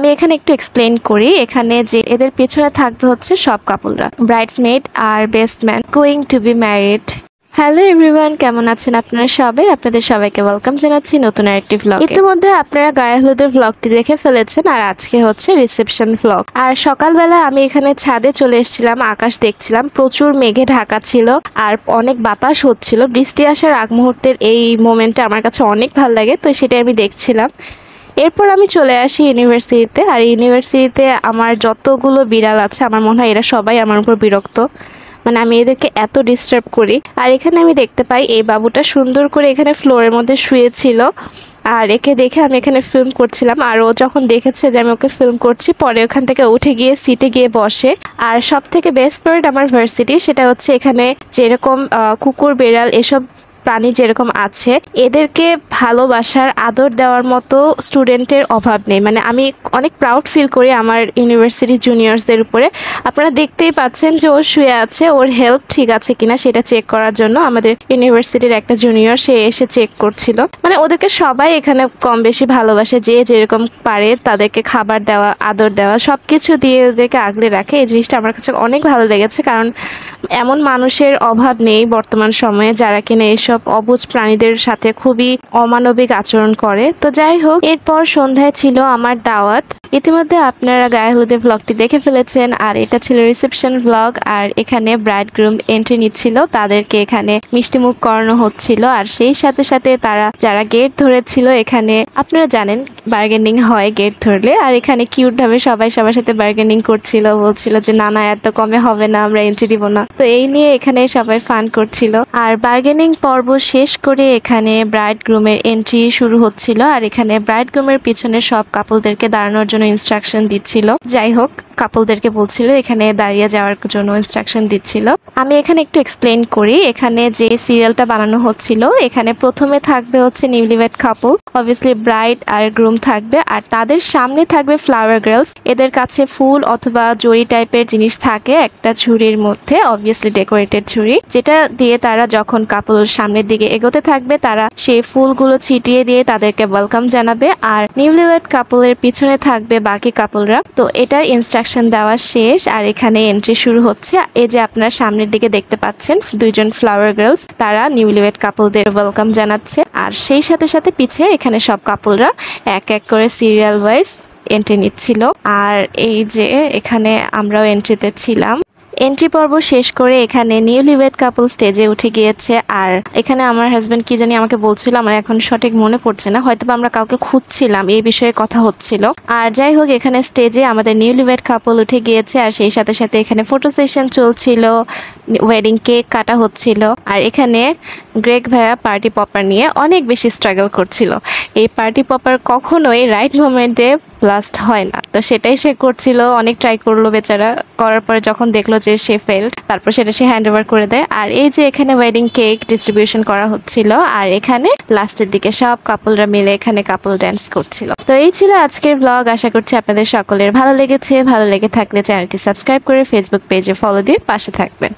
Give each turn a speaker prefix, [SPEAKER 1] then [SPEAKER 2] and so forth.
[SPEAKER 1] আমি এখানে একটু এক্সপ্লেইন করি। এখানে যে এদের পেছনে থাকবে হচ্ছে সব কাপলরা, ব্রাইডসমেড আর best man going to be married. Hello everyone, কেমন আছেন আপনারা সবাই? আপনাদের সবাইকে ওয়েলকাম জানাচ্ছি নতুন আরেকটি ভ্লগ। ইতিমধ্যে আপনারা গায়ে হলুদের ভ্লগটি দেখে ফেলেছেন, আর আজকে হচ্ছে রিসেপশন ভ্লগ। আর সকালবেলা আমি এখানে ছাদে চলে এসেছিলাম, আকাশ দেখছিলাম, প্রচুর মেঘে ঢাকা ছিল আর অনেক বাতাস হচ্ছিল। বৃষ্টি আসার আগ মুহূর্তের এই মোমেন্টটা আমার কাছে অনেক ভালো লাগে, তো সেটাই আমি দেখছিলাম। এরপর আমি চলে আসি ইউনিভার্সিটিতে। আর ইউনিভার্সিটিতে আমার যতগুলো বিড়াল আছে আমার মনে হয় এরা সবাই আমার উপর বিরক্ত, মানে আমি এদেরকে এত ডিস্টার্ব করি। আর এখানে আমি দেখতে পাই এই বাবুটা সুন্দর করে এখানে ফ্লোরের মধ্যে শুয়েছিল, আর একে দেখে আমি এখানে ফিল্ম করছিলাম। আর ও যখন দেখেছে যে আমি ওকে ফিল্ম করছি, পরে ওখান থেকে উঠে গিয়ে সিটে গিয়ে বসে। আর সব থেকে বেস্ট পার্ট আমার ভার্সিটি, সেটা হচ্ছে এখানে যেরকম কুকুর বেড়াল এসব প্রাণী যেরকম আছে, এদেরকে ভালোবাসার আদর দেওয়ার মতো স্টুডেন্টের অভাব নেই। মানে আমি অনেক প্রাউড ফিল করি আমার ইউনিভার্সিটি জুনিয়র্সদের উপরে। আপনারা দেখতেই পাচ্ছেন যে ও শুয়ে আছে, ওর হেলথ ঠিক আছে কিনা সেটা চেক করার জন্য আমাদের ইউনিভার্সিটির একটা জুনিয়র সে এসে চেক করছিল। মানে ওদেরকে সবাই এখানে কম বেশি ভালোবাসে, যে যেরকম পারে তাদেরকে খাবার দেওয়া, আদর দেওয়া, সব কিছু দিয়ে ওদেরকে আগলে রাখে। এই জিনিসটা আমার কাছে অনেক ভালো লেগেছে, কারণ এমন মানুষের অভাব নেই বর্তমান সময়ে যারা কিনা এইসব অবুঝ প্রাণীদের সাথে খুবই অমানবিক আচরণ করে। তো যাই হোক, এরপর সন্ধ্যায় ছিল আমার দাওয়াত। ইতিমধ্যে আপনারা গায়ে হলুদের ভ্লগটি দেখে ফেলেছেন, আর এটা ছিল রিসেপশন ভ্লগ। আর এখানে ব্রাইড গ্রুম এন্ট্রি নিচ্ছিল, তাদেরকে এখানে মিষ্টি মুখ করানো হচ্ছিল। আর সেই সাথে সাথে তারা যারা গেট ধরেছিল, এখানে আপনারা জানেন বার্গেনিং হয় গেট ধরলে। আর এখানে কিউট ভাবে সবাই সবার সাথে বার্গেনিং করছিল, বলছিল যে না না এত কমে হবে না, আমরা এন্ট্রি দিব না। তো এই নিয়ে এখানে সবাই ফান করছিল। আর বার্গেনিং পর্ব শেষ করে এখানে ব্রাইড গ্রুমের এন্ট্রি শুরু হচ্ছিল। আর এখানে ব্রাইড গ্রুমের পিছনে সব কাপলদেরকে দাঁড়ানোর জন্য ইনস্ট্রাকশন দিচ্ছিল। যাই হোক, কাপলদেরকে বলছিল এখানে দাঁড়িয়ে যাওয়ার জন্য ইনস্ট্রাকশন দিচ্ছিল। আমি এখানে একটু এক্সপ্লেন করি। এখানে যে সিরিয়ালটা বানানো হচ্ছিল, এখানে প্রথমে থাকবে হচ্ছে নিউলিওয়েড কাপল, অবভিয়াসলি ব্রাইড আর গ্রুম থাকবে, আর তাদের সামনে থাকবে ফ্লাওয়ার গার্লস। এদের কাছে ফুল অথবা জরি টাইপের জিনিস থাকে একটা ঝুড়ির মধ্যে, অবভিয়াসলি ডেকোরেটেড ঝুড়ি, যেটা দিয়ে তারা যখন কাপল সামনের দিকে এগোতে থাকবে তারা সেই ফুলগুলো ছিটিয়ে দিয়ে তাদেরকে ওয়েলকাম জানাবে। আর নিউলিওয়েড কাপলের পিছনে থাকবে বাকি কাপলরা। তো এটার ইনস্ট্রাকশন দেওয়া শেষ, আর এখানে এন্ট্রি শুরু হচ্ছে। এই যে আপনারা সামনের দিকে দেখতে পাচ্ছেন দুইজন ফ্লাওয়ার গার্লস, তারা নিউলিওয়েড কাপলদের ওয়েলকাম জানাচ্ছে। আর সেই সাথে সাথে পিছে এখানে সব কাপলরা এক এক করে সিরিয়াল ওয়াইজ এন্ট্রি নিচ্ছিল। আর এই যে এখানে আমরাও এন্ট্রিতে ছিলাম। এন্ট্রি পর্ব শেষ করে এখানে নিউলিওয়েড কাপল স্টেজে উঠে গিয়েছে। আর এখানে আমার হাজব্যান্ড কি জানি আমাকে বলছিল, আমার এখন সঠিক মনে পড়ছে না, হয়তো আমরা কাউকে খুঁজছিলাম, এই বিষয়ে কথা হচ্ছিল। আর যাই হোক, এখানে স্টেজে আমাদের নিউলিওয়েড কাপল উঠে গিয়েছে। আর সেই সাথে সাথে এখানে ফটো সেশন চলছিল, ওয়েডিং কেক কাটা হচ্ছিল। আর এখানে গ্রেগ ভাইয়া পার্টি পপার নিয়ে অনেক বেশি স্ট্রাগল করছিল। এই পার্টি পপার কখনোই রাইট মোমেন্টে ব্লাস্ট হয় না, তো সেটাই সে করছিল, অনেক ট্রাই করলো বেচারা। করার পরে যখন দেখলো যে সে ফেল্ড, তারপর সেটা সে হ্যান্ড ওভার করে দেয়। আর এই যে এখানে ওয়েডিং কেক ডিস্ট্রিবিউশন করা হচ্ছিল, আর এখানে লাস্টের দিকে সব কাপলরা মিলে এখানে কাপল ড্যান্স করছিল। তো এই ছিল আজকের ব্লগ। আশা করছি আপনাদের সকলের ভালো লেগেছে। ভালো লেগে থাকলে চ্যানেলটি সাবস্ক্রাইব করে ফেসবুক পেজে ফলো দিয়ে পাশে থাকবেন।